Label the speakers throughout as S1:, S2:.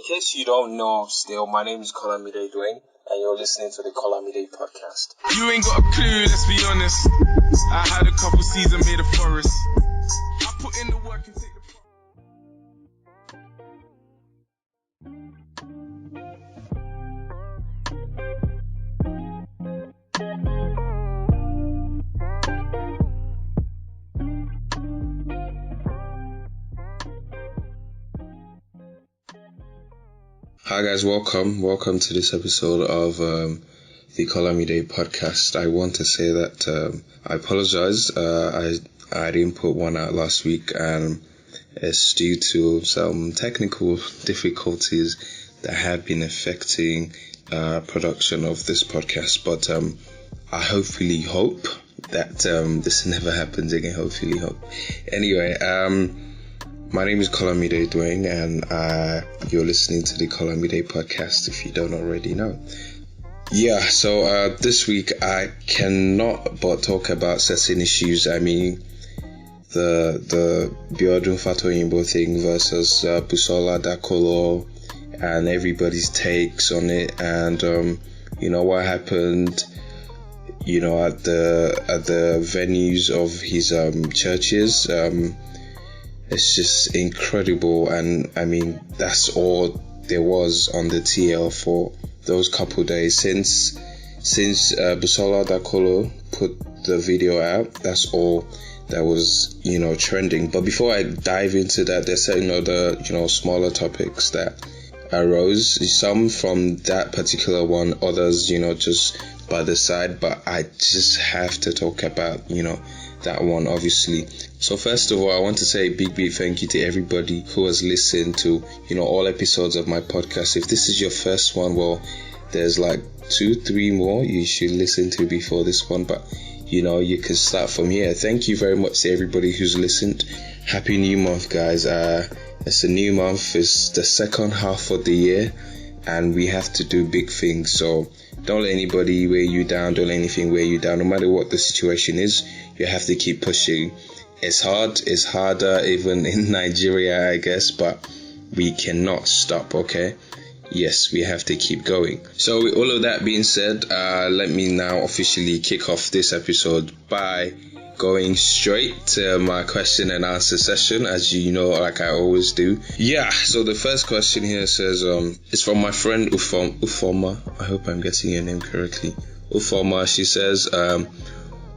S1: case you don't know still, my name is Kolamide Dwayne, and you're listening to the Kolamide podcast.
S2: You ain't got a clue, let's be honest. I had a couple seasons made a forest. I put in the work and take the...
S3: Hi guys, welcome to this episode of the Kolamide podcast. I want to say that I apologize. I didn't put one out last week, and it's due to some technical difficulties that have been affecting production of this podcast. But I hope that this never happens again. Anyway, my name is Kolamide Dwayne, and you're listening to the Kolamide podcast if you don't already know. Yeah, so this week I cannot but talk about certain issues. I mean, the Biodun Fatoyinbo thing versus Busola Dakolo and everybody's takes on it, and what happened at the venues of his churches. It's just incredible, and I mean that's all there was on the TL for those couple days since Busola Dakolo put the video out. That's all that was trending. But before I dive into that, there's certain other smaller topics that arose. Some from that particular one, others just by the side. But I just have to talk about that one, obviously. So first of all, I want to say a big thank you to everybody who has listened to all episodes of my podcast. If this is your first one, well, there's like 2-3 more you should listen to before this one, but you can start from here. Thank you very much to everybody who's listened. Happy new month, guys. It's a new month. It's the second half of the year, and we have to do big things. So don't let anybody weigh you down. Don't let anything weigh you down. No matter what the situation is, you have to keep pushing. It's hard. It's harder even in Nigeria, I guess, but we cannot stop, okay? Yes, we have to keep going. So with all of that being said, let me now officially kick off this episode by going straight to my question and answer session, as you know, like I always do. Yeah, so the first question here says, it's from my friend Ufoma. I hope I'm getting your name correctly. Ufoma, she says,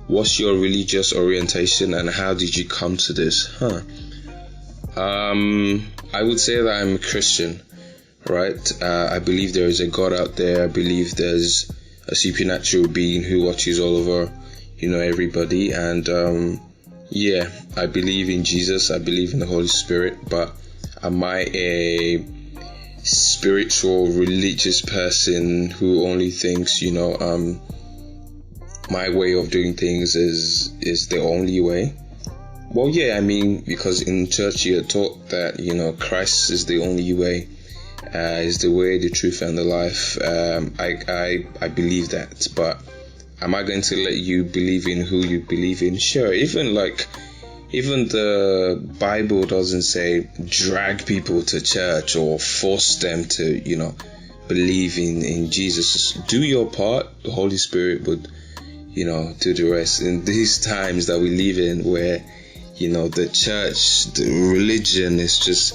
S3: what's your religious orientation and how did you come to this? I would say that I'm a Christian, right? I believe there is a God out there. I believe there's a supernatural being who watches all over everybody, and I believe in Jesus. I believe in the Holy Spirit. But am I a spiritual religious person who only thinks my way of doing things is the only way? Well, yeah, I mean, because in church you're taught that Christ is the only way, is the way, the truth, and the life. I believe that, but am I going to let you believe in who you believe in? Sure. Even the Bible doesn't say drag people to church or force them to, believe in Jesus. Just do your part. The Holy Spirit would, do the rest. In these times that we live in, where, the church, the religion is just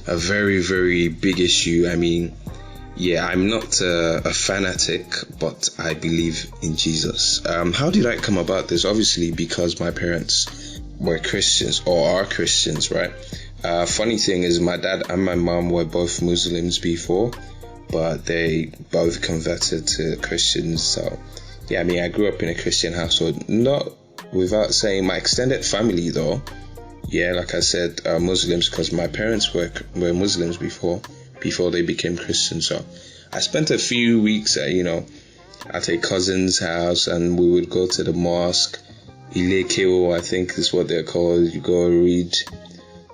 S3: a very, very big issue. I mean, yeah, I'm not a fanatic, but I believe in Jesus. How did I come about this? Obviously, because my parents were Christians or are Christians, right? Funny thing is, my dad and my mom were both Muslims before, but they both converted to Christians. So, yeah, I mean, I grew up in a Christian household. Not without saying my extended family, though. Yeah, like I said, Muslims, because my parents were Muslims before they became Christians. So I spent a few weeks at a cousin's house, and we would go to the mosque. Ilekeo, I think is what they're called. You go read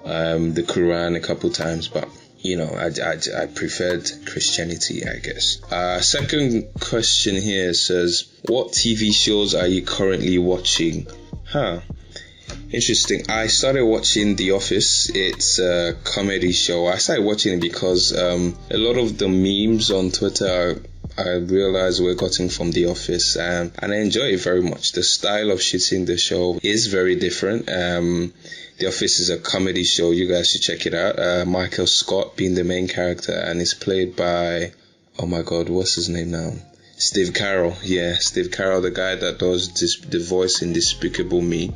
S3: the Quran a couple times, but I preferred Christianity, I guess. Second question here says, what TV shows are you currently watching? Interesting. I started watching The Office. It's a comedy show. I started watching it because a lot of the memes on Twitter I realized were gotten from The Office, and I enjoy it very much. The style of shooting the show is very different. The Office is a comedy show. You guys should check it out. Michael Scott being the main character, and it's played by, oh my god, what's his name now? Steve Carell. Yeah, Steve Carell, the guy that does the voice in Despicable Me.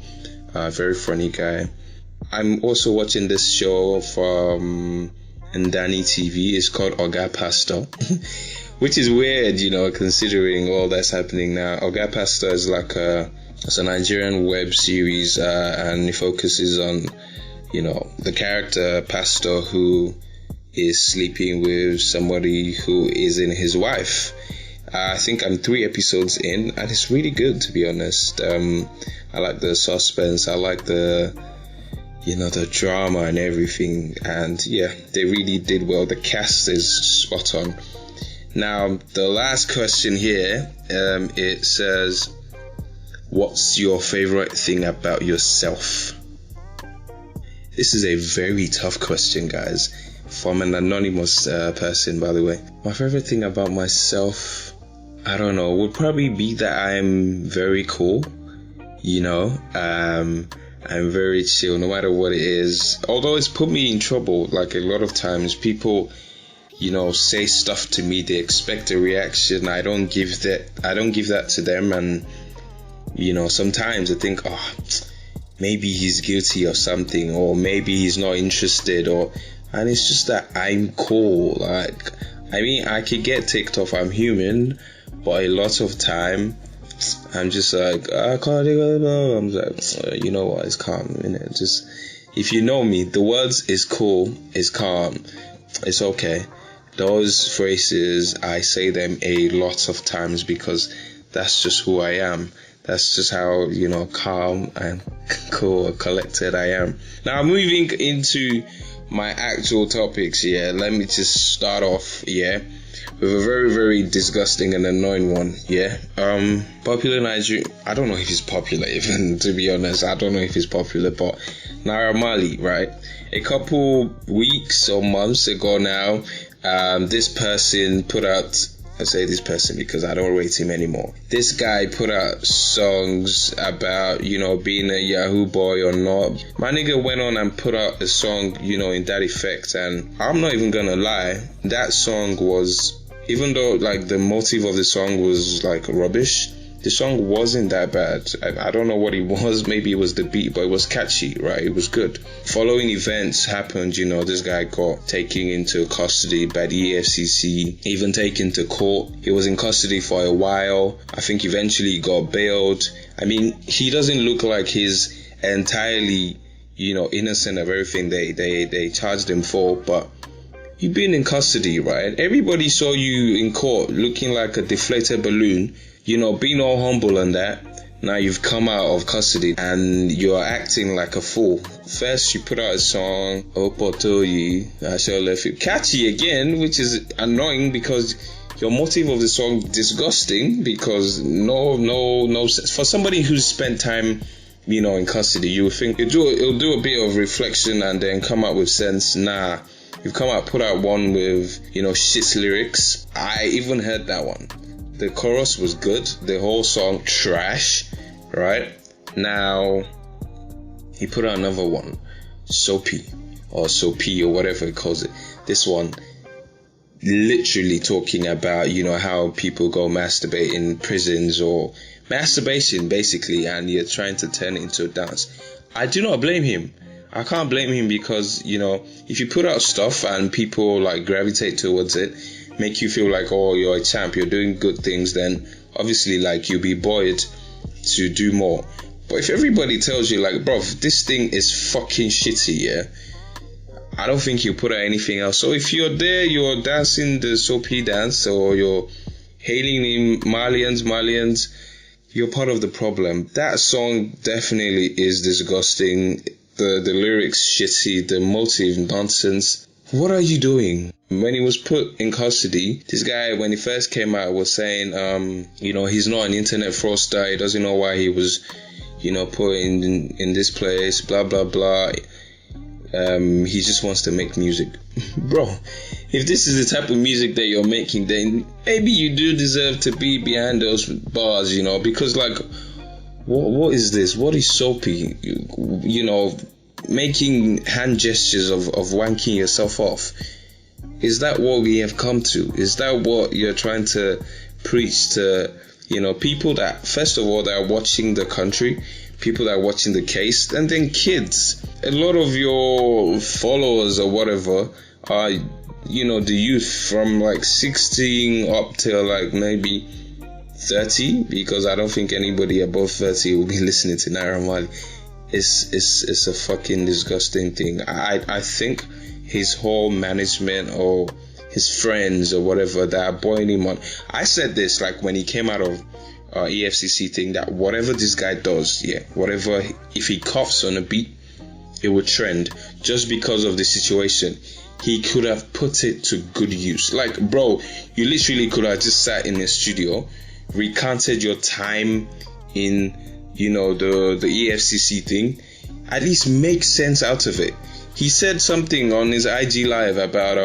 S3: Very funny guy. I'm also watching this show from Ndani TV. It's called Oga Pastor, which is weird, considering all that's happening now. Oga Pastor is it's a Nigerian web series, and it focuses on, the character Pastor who is sleeping with somebody who isn't his wife. I think I'm 3 episodes in, and it's really good, to be honest. I like the suspense, I like the drama and everything, and yeah, they really did well. The cast is spot on. Now, the last question here, it says, what's your favorite thing about yourself? This is a very tough question, guys, from an anonymous person, by the way. My favorite thing about myself, I don't know, would probably be that I'm very cool. I'm very chill no matter what it is. Although it's put me in trouble, like a lot of times people, say stuff to me, they expect a reaction. I don't give that to them, and sometimes I think, maybe he's guilty of something, or maybe he's not interested, and it's just that I'm cool. Like, I mean, I could get ticked off, I'm human, but a lot of time I'm just like, I can't go. I'm like, you know what, it's calm, innit? Just, if you know me, the words is cool, is calm, it's okay. Those phrases, I say them a lot of times because that's just who I am. That's just how, calm and cool, collected I am. Now, moving into my actual topics, let me just start off, with a very, very disgusting and annoying one, Popular Nigeria, I don't know if he's popular even, to be honest, I don't know if he's popular, but Naira Marley, right? A couple weeks or months ago now, this person put out, I say this person because I don't rate him anymore. This guy put out songs about, being a Yahoo boy or not. My nigga went on and put out a song, in that effect, and I'm not even gonna lie, that song was, even though like the motive of the song was like rubbish, the song wasn't that bad. I don't know what it was, maybe it was the beat, but it was catchy, right? It was good. Following events happened, this guy got taken into custody by the EFCC, even taken to court. He was in custody for a while. I think eventually he got bailed. I mean, he doesn't look like he's entirely, innocent of everything they charged him for, but you've been in custody, right? Everybody saw you in court looking like a deflated balloon, being all humble and that. Now you've come out of custody and you're acting like a fool. First you put out a song, Opotoyi, I shall left you, catchy again, which is annoying because your motive of the song disgusting, because no for somebody who's spent time, in custody, you would think it'll do a bit of reflection and then come out with sense. Nah, you've come out, put out one with, shit lyrics. I even heard that one. The chorus was good, the whole song trash, right? Now, he put out another one, Soapy, or whatever he calls it. This one, literally talking about, how people go masturbate in prisons, or masturbation basically, and you're trying to turn it into a dance. I do not blame him. I can't blame him because, if you put out stuff and people like gravitate towards it, make you feel like, oh, you're a champ, you're doing good things, then obviously like you'll be buoyed to do more. But if everybody tells you like, bro, this thing is fucking shitty, I don't think you put out anything else. So if you're there, you're dancing the Soapy dance, or you're hailing him, Marlians, you're part of the problem. That song definitely is disgusting. The lyrics shitty, the motive nonsense. What are you doing? When he was put in custody, this guy, when he first came out, was saying, he's not an internet fraudster. He doesn't know why he was, put in this place, blah blah blah. He just wants to make music. Bro, if this is the type of music that you're making, then maybe you do deserve to be behind those bars, because like, what is this? What is Soapy? Making hand gestures of wanking yourself off. Is that what we have come to? Is that what you're trying to preach to, people that, first of all, that are watching the country, people that are watching the case, and then kids. A lot of your followers or whatever are, the youth from like 16 up till like maybe 30, because I don't think anybody above 30 will be listening to Naira Marley. It's a fucking disgusting thing. I think his whole management or his friends or whatever that are boiling him on. I said this like when he came out of EFCC thing, that whatever this guy does, whatever, if he coughs on a beat, it would trend, just because of the situation. He could have put it to good use. Like, bro, you literally could have just sat in the studio, recounted your time in, the EFCC thing, at least make sense out of it. He said something on his IG live about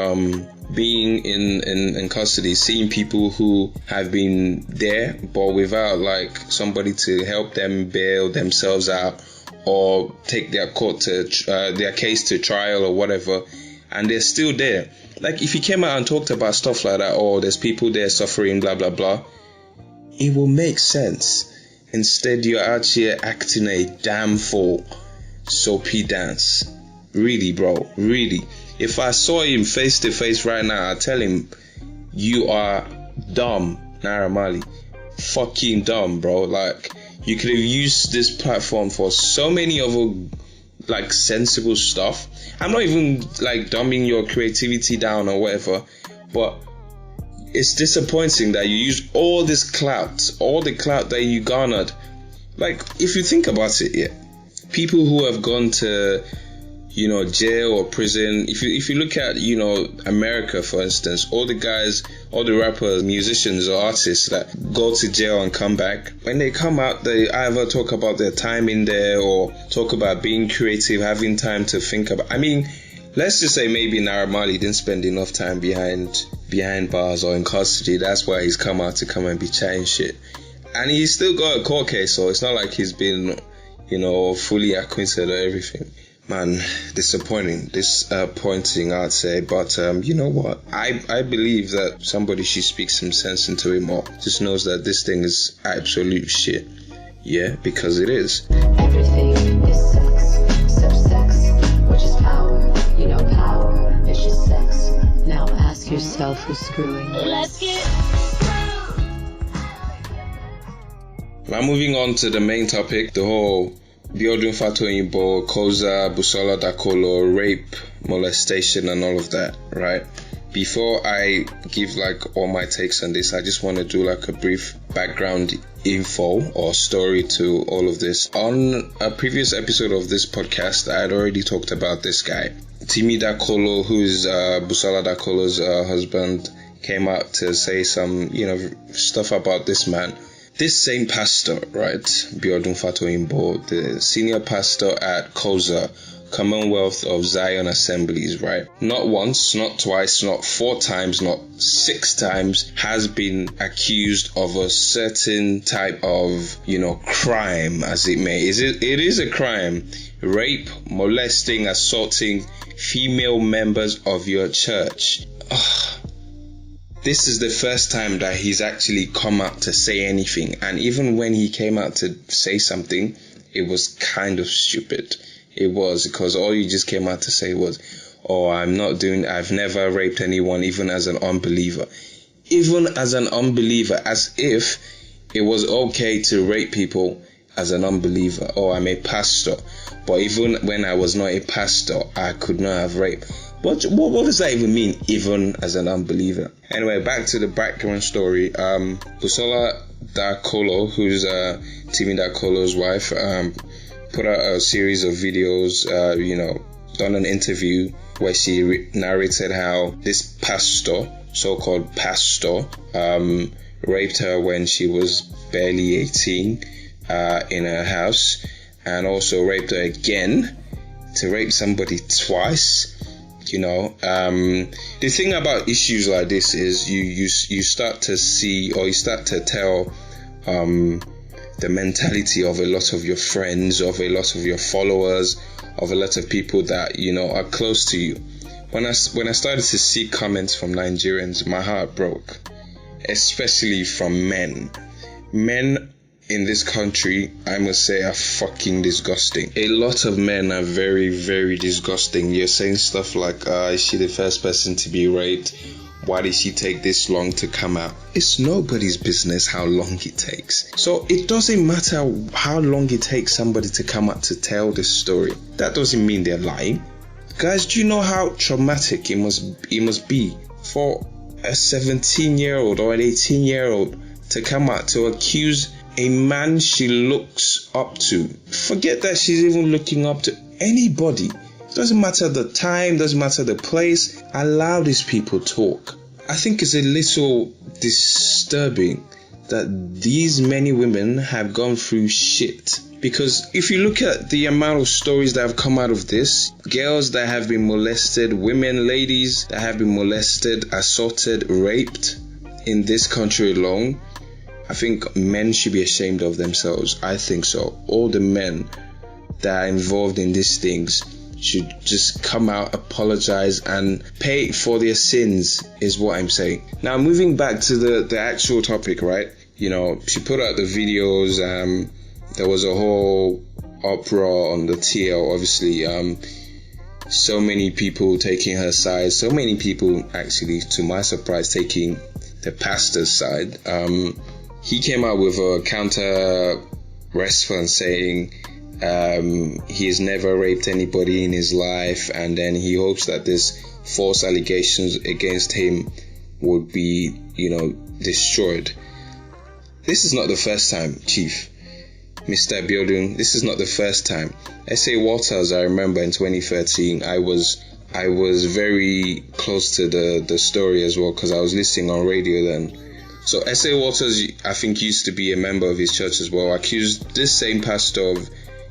S3: being in custody, seeing people who have been there but without like somebody to help them bail themselves out or take their their case to trial or whatever, and they're still there. Like, if he came out and talked about stuff like that, or there's people there suffering, blah blah blah, it will make sense. Instead, you're out here acting a damn fool. Soapy dance. Really, bro, really. If I saw him face to face right now, I'd tell him, you are dumb, Naira Marley. Fucking dumb, bro. Like, you could have used this platform for so many other like sensible stuff. I'm not even like dumbing your creativity down or whatever, but it's disappointing that you use all this clout, all the clout that you garnered. Like, if you think about it, people who have gone to jail or prison, if you look at America, for instance, all the guys, all the rappers, musicians or artists that go to jail and come back, when they come out, they either talk about their time in there or talk about being creative, having time to think about, let's just say maybe Naira Marley didn't spend enough time behind bars or in custody. That's why he's come out to come and be chatting shit, and he's still got a court case, so it's not like he's been fully acquitted or everything. Man, disappointing, I'd say, but you know what, I believe that somebody should speak some sense into him, or just knows that this thing is absolute shit, because it is.
S4: Everything is sex, except sex, which is power, power, it's just sex. Now ask yourself who's screwing. Let's get
S3: Now moving on to the main topic, the whole Biodun, Fatoyinbo, Koza, Busola Dakolo, rape, molestation and all of that, right? Before I give like all my takes on this, I just want to do like a brief background info or story to all of this. On a previous episode of this podcast, I had already talked about this guy. Timi Dakolo, who's Busola Dakolo's husband, came out to say some, stuff about this man. This same pastor, right, Biodun Fatoyinbo, the senior pastor at Koza, Commonwealth of Zion Assemblies, right, not once, not twice, not 4 times, not 6 times, has been accused of a certain type of, crime, as it may. It is a crime. Rape, molesting, assaulting female members of your church. This is the first time that he's actually come out to say anything, and even when he came out to say something, it was kind of stupid. It was, because all you just came out to say was, I've never raped anyone, even as an unbeliever. Even as an unbeliever, as if it was okay to rape people as an unbeliever. I'm a pastor, but even when I was not a pastor, I could not have raped. What does that even mean, even as an unbeliever? Anyway, back to the background story. Busola Dakolo, who's Timi Dakolo's wife, put out a series of videos, done an interview where she narrated how this pastor, so-called pastor, raped her when she was barely 18. in her house, and also raped her again. To rape somebody twice, the thing about issues like this is you start to see, or you start to tell the mentality of a lot of your friends, of a lot of your followers, of a lot of people that are close to you. When I started to see comments from Nigerians, my heart broke, especially from men in this country. I must say, are fucking disgusting. A lot of men are very, very disgusting. You're saying stuff like, is she the first person to be raped? Why did she take this long to come out? It's nobody's business how long it takes. So it doesn't matter how long it takes somebody to come out to tell this story. That doesn't mean they're lying. Guys, do you know how traumatic it must be for a 17-year-old or an 18-year-old to come out to accuse a man she looks up to? Forget that she's even looking up to anybody. Doesn't matter the time, doesn't matter the place. Allow these people talk. I think it's a little disturbing that these many women have gone through shit. Because if you look at the amount of stories that have come out of this, girls that have been molested, women, ladies that have been molested, assaulted, raped in this country alone, I think men should be ashamed of themselves. I think so. All the men that are involved in these things should just come out, apologize, and pay for their sins, is what I'm saying. Now, moving back to the actual topic, right? She put out the videos. There was a whole uproar on the TL, obviously. So many people taking her side. So many people, actually, to my surprise, taking the pastor's side. He came out with a counter response saying he has never raped anybody in his life, and then he hopes that this false allegations against him would be, destroyed. This is not the first time, Chief. Mr. Biodun, this is not the first time. S.A. Waters, I remember in 2013, I was very close to the story as well, because I was listening on radio then. So S.A. Waters, I think, used to be a member of his church as well, accused this same pastor of,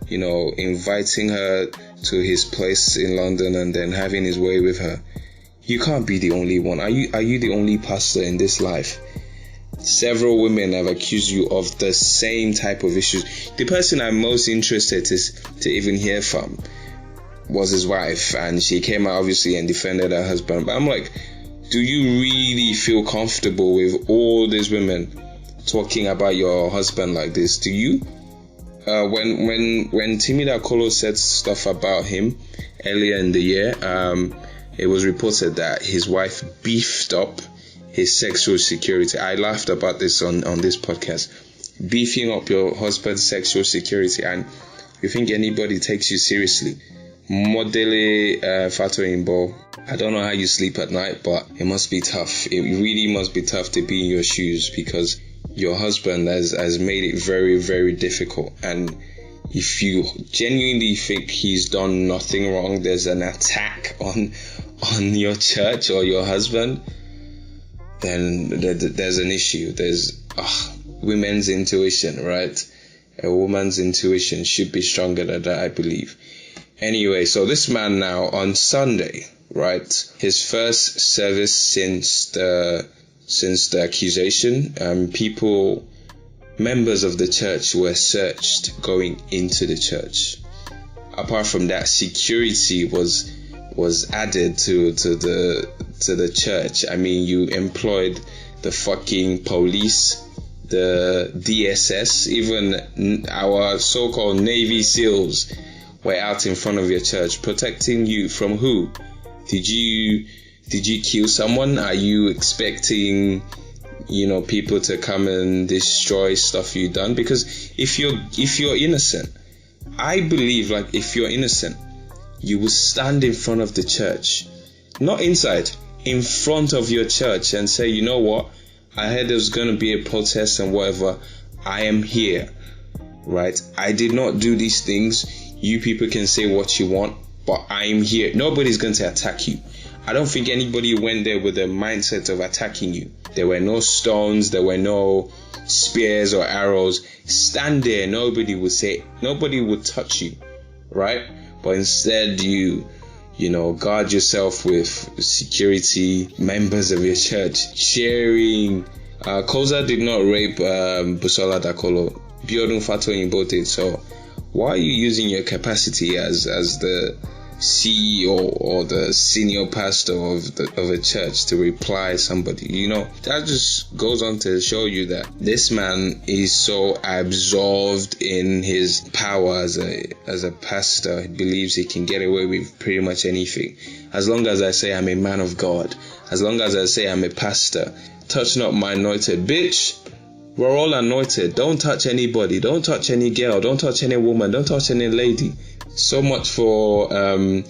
S3: inviting her to his place in London and then having his way with her. You can't be the only one. Are you the only pastor in this life? Several women have accused you of the same type of issues. The person I'm most interested to even hear from was his wife, and she came out obviously and defended her husband. But I'm like, do you really feel comfortable with all these women talking about your husband like this? Do you? When Timida Kolo said stuff about him earlier in the year, it was reported that his wife beefed up his sexual security. I laughed about this on this podcast. Beefing up your husband's sexual security, and you think anybody takes you seriously? Modele Fatoyinbo, I don't know how you sleep at night, but it must be tough. It really must be tough to be in your shoes, because your husband has made it very, very difficult. And if you genuinely think he's done nothing wrong, there's an attack on your church or your husband, then there's an issue. There's women's intuition, right? A woman's intuition should be stronger than that, I believe. Anyway, so this man now on Sunday, right, his first service since the accusation, members of the church were searched going into the church. Apart from that, security was added to the church. I mean, you employed the fucking police, the DSS, even our so-called Navy SEALs were out in front of your church, protecting you from who? Did you kill someone? Are you expecting, people to come and destroy stuff you done? Because if you're innocent, I believe, like, if you're innocent, you will stand in front of the church, not inside, in front of your church, and say, you know what? I heard there's going to be a protest and whatever. I am here, right? I did not do these things. You people can say what you want. but I'm here. Nobody's going to attack you. I don't think anybody went there with the mindset of attacking you. There were no stones, there were no spears or arrows. Stand there, nobody would touch you, right? But instead you guard yourself with security, members of your church, sharing. Koza did not rape Busola Dakolo. Biodun Fatoyinbo did. So why are you using your capacity as the CEO or the senior pastor of a church to reply somebody? That just goes on to show you that this man is so absorbed in his power as a pastor. He believes he can get away with pretty much anything. As long as I say I'm a man of God, as long as I say I'm a pastor, touch not my anointed. Bitch, we're all anointed. Don't touch anybody. Don't touch any girl. Don't touch any woman. Don't touch any lady. So much for I'm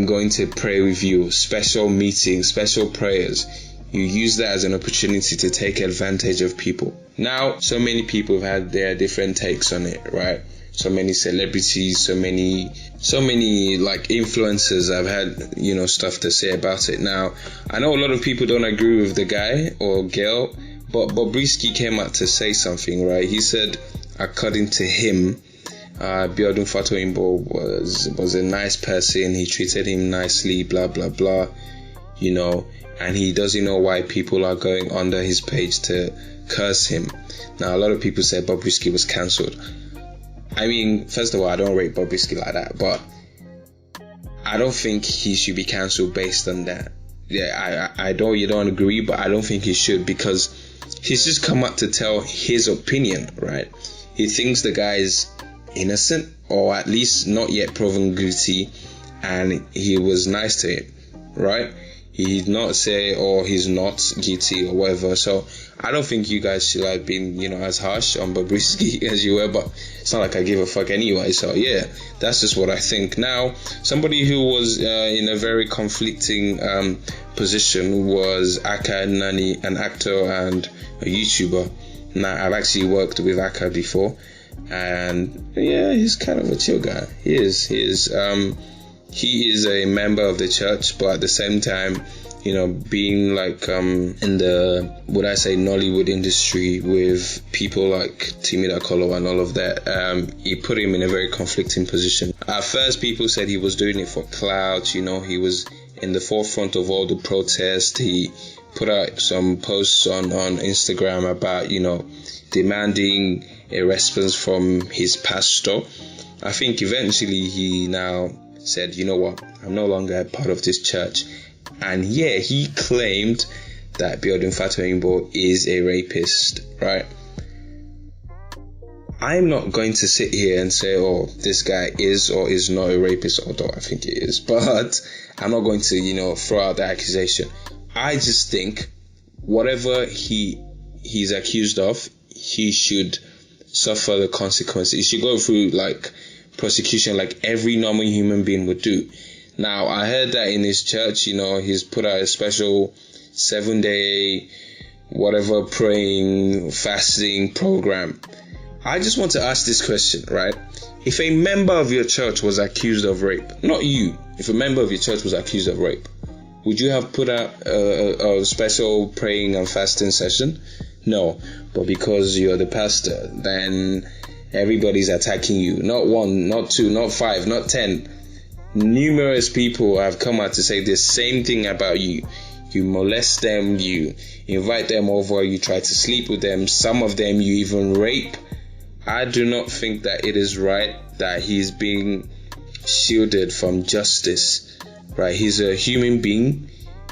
S3: going to pray with you. Special meetings, special prayers. You use that as an opportunity to take advantage of people. Now, so many people have had their different takes on it, right? So many celebrities, so many like influencers have had, stuff to say about it. Now, I know a lot of people don't agree with the guy or girl, but Bobrisky came out to say something, right? He said, according to him, Biodun Fatoyinbo was a nice person. He treated him nicely, blah blah blah, and he doesn't know why people are going under his page to curse him. Now, a lot of people said Bobrisky was cancelled. I mean, first of all, I don't rate Bobrisky like that, but I don't think he should be cancelled based on that. Yeah, you don't agree, but I don't think he should, because he's just come up to tell his opinion, right? He thinks the guy is innocent, or at least not yet proven guilty, and he was nice to him, right? He did not say, he's not guilty or whatever. So I don't think you guys should have been, as harsh on Bobrisky as you were, but it's not like I give a fuck anyway. So yeah, that's just what I think. Now, somebody who was in a very conflicting position was Aka Nani, an actor and a YouTuber. Now, I've actually worked with Aka before, and yeah, he's kind of a chill guy. He is a member of the church, but at the same time, being like in the, would I say, Nollywood industry with people like Timi Dakolo and all of that, he put him in a very conflicting position. At first, people said he was doing it for clout. He was in the forefront of all the protests. He put out some posts on Instagram about, demanding a response from his pastor. I think eventually he now said, you know what, I'm no longer a part of this church. And yeah, he claimed that Biodun Fatoyinbo is a rapist, right? I'm not going to sit here and say, this guy is or is not a rapist, although I think he is, but I'm not going to, throw out the accusation. I just think whatever he's accused of, he should suffer the consequences. He should go through like prosecution like every normal human being would do. Now, I heard that in his church, he's put out a special 7-day whatever praying, fasting program. I just want to ask this question, right? If a member of your church was accused of rape, not you, if a member of your church was accused of rape, would you have put out a special praying and fasting session? No, but because you're the pastor, then everybody's attacking you. Not one, not two, not five, not 10. Numerous people have come out to say the same thing about you. You molest them, you invite them over, you try to sleep with them, some of them you even rape. I do not think that it is right that he's being shielded from justice, right? He's a human being.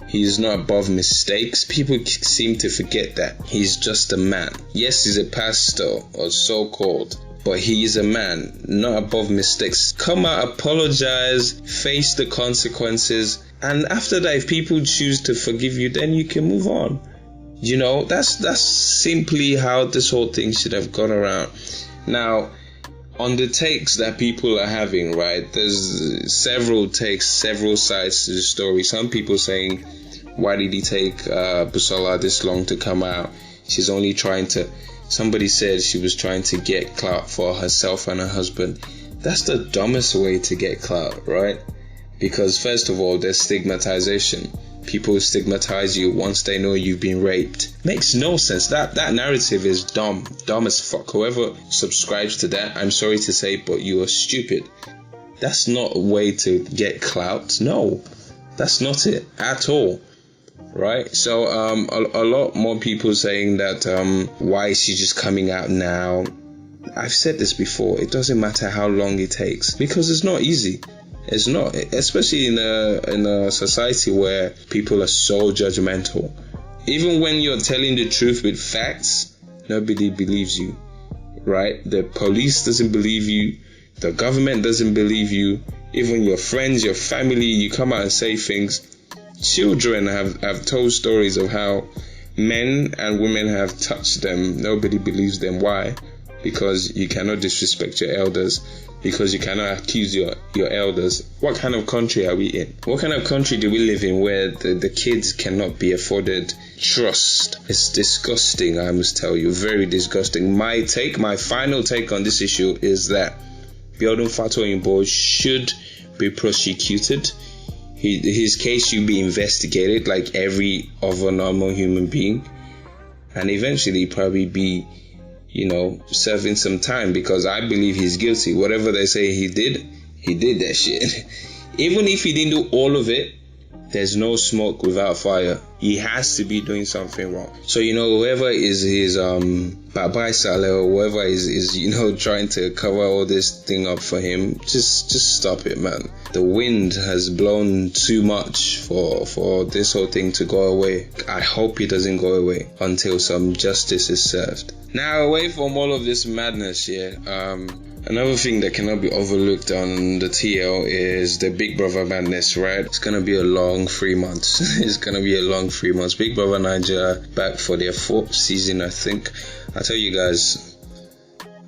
S3: He's not above mistakes. People seem to forget that. He's just a man. Yes, he's a pastor or so-called, but he is a man, not above mistakes. Come out, apologize, face the consequences, and after that, if people choose to forgive you, then you can move on. That's simply how this whole thing should have gone around. Now, on the takes that people are having, right, there's several takes, several sides to the story. Some people saying, why did he take Busola this long to come out? She's only trying to... Somebody said she was trying to get clout for herself and her husband. That's the dumbest way to get clout, right? Because first of all, there's stigmatization. People stigmatize you once they know you've been raped. Makes no sense. That narrative is dumb as fuck. Whoever subscribes to that, I'm sorry to say, but you are stupid. That's not a way to get clout. No, that's not it at all. Right? So a lot more people saying that why is she just coming out now? I've said this before. It doesn't matter how long it takes, because it's not easy. It's not, especially in a society where people are so judgmental. Even when you're telling the truth with facts, nobody believes you, right? The police doesn't believe you. The government doesn't believe you. Even your friends, your family, you come out and say things. Children have told stories of how men and women have touched them. Nobody believes them. Why? Because you cannot disrespect your elders, because you cannot accuse your elders. What kind of country are we in? What kind of country do we live in where the kids cannot be afforded trust? It's disgusting, I must tell you. Very disgusting. My final take on this issue is that Biodun Fatoyinbo should be prosecuted. His case should be investigated like every other normal human being, and eventually probably be, serving some time, because I believe he's guilty. Whatever they say he did that shit. Even if he didn't do all of it, there's no smoke without fire. He has to be doing something wrong. So, whoever is his Babai Saleh, or whoever is trying to cover all this thing up for him, just stop it, man. The wind has blown too much for this whole thing to go away. I hope it doesn't go away until some justice is served. Now, away from all of this madness here, another thing that cannot be overlooked on the TL is the Big Brother madness, right? It's gonna be a long 3 months. It's gonna be a long 3 months. Big Brother Nigeria back for their 4th season, I think. I'll tell you guys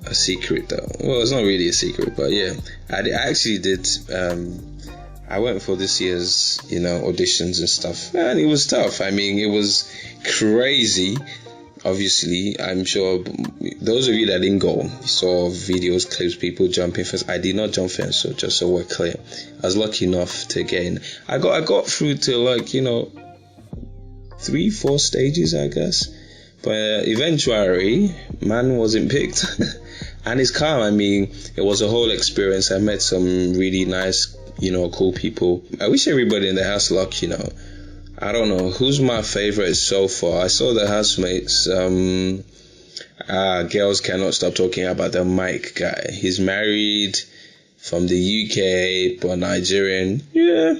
S3: a secret though. Well, it's not really a secret, but yeah, I actually did. I went for this year's, auditions and stuff, and it was tough. I mean, it was crazy. Obviously, I'm sure those of you that didn't go saw videos, clips, people jumping first. I did not jump first, so just so we're clear, I was lucky enough to get in. I got through to 3-4 stages, I guess, but eventually, man wasn't picked, and it's calm. I mean, it was a whole experience. I met some really nice, cool people. I wish everybody in the house luck, I don't know who's my favorite so far. I saw the housemates. Girls cannot stop talking about the Mike guy. He's married, from the UK, but Nigerian. Yeah,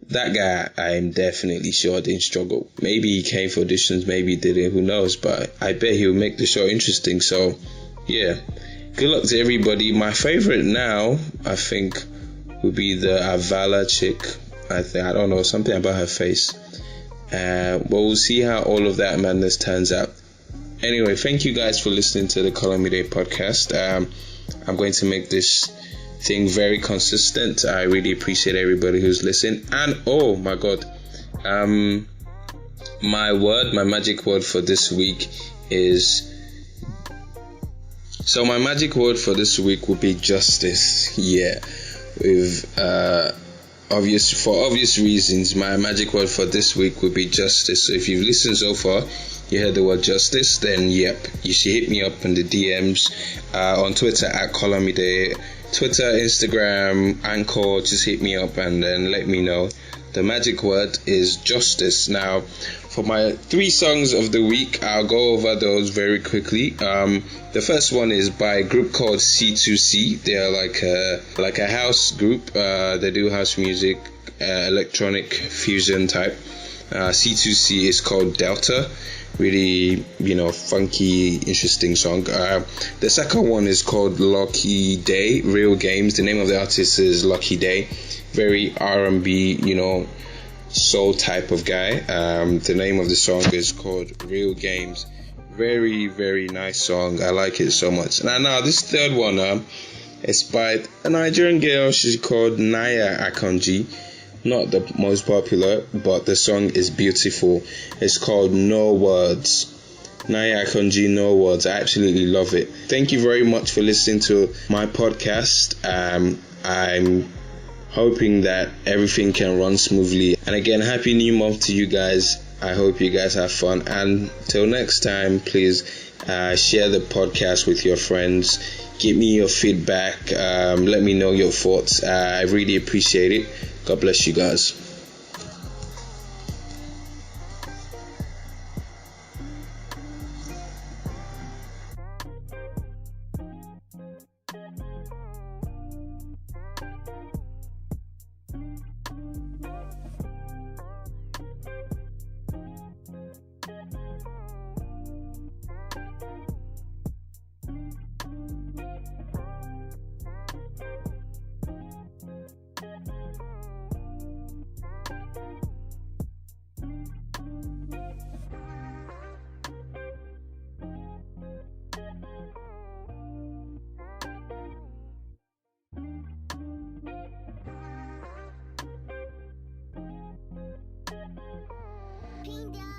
S3: that guy, I'm definitely sure didn't struggle. Maybe he came for auditions, maybe he didn't. Who knows? But I bet he'll make the show interesting. So, yeah, good luck to everybody. My favorite now, I think, would be the Avala chick. I don't know, something about her face. But we'll see how all of that madness turns out. Anyway, thank you guys for listening to the Colomide podcast. I'm going to make this thing very consistent. I really appreciate everybody who's listening. And oh my god, my magic word for this week is... So my magic word for this week would be justice. Yeah, with for obvious reasons, my magic word for this week would be justice. So if you've listened so far, you heard the word justice, then yep, you should hit me up in the DMs on Twitter at Colomide, Twitter, Instagram, Anchor. Just hit me up and then let me know. The magic word is justice. Now, for my 3 songs of the week, I'll go over those very quickly. The first one is by a group called C2C. They're like a house group. They do house music, electronic fusion type. C2C is called Delta. Really, funky, interesting song. The second one is called Lucky Day, Real Games. The name of the artist is Lucky Day. Very R&B, soul type of guy. The name of the song is called Real Games. Very, very nice song. I like it so much. Now this third one is by a Nigerian girl. She's called Naira Akanji. Not the most popular, but the song is beautiful. It's called No Words. Naira, I conjure no words. I absolutely love it. Thank you very much for listening to my podcast. I'm hoping that everything can run smoothly. And again, happy new month to you guys. I hope you guys have fun. And till next time, please share the podcast with your friends. Give me your feedback. Let me know your thoughts. I really appreciate it. God bless you guys.
S5: Ping down.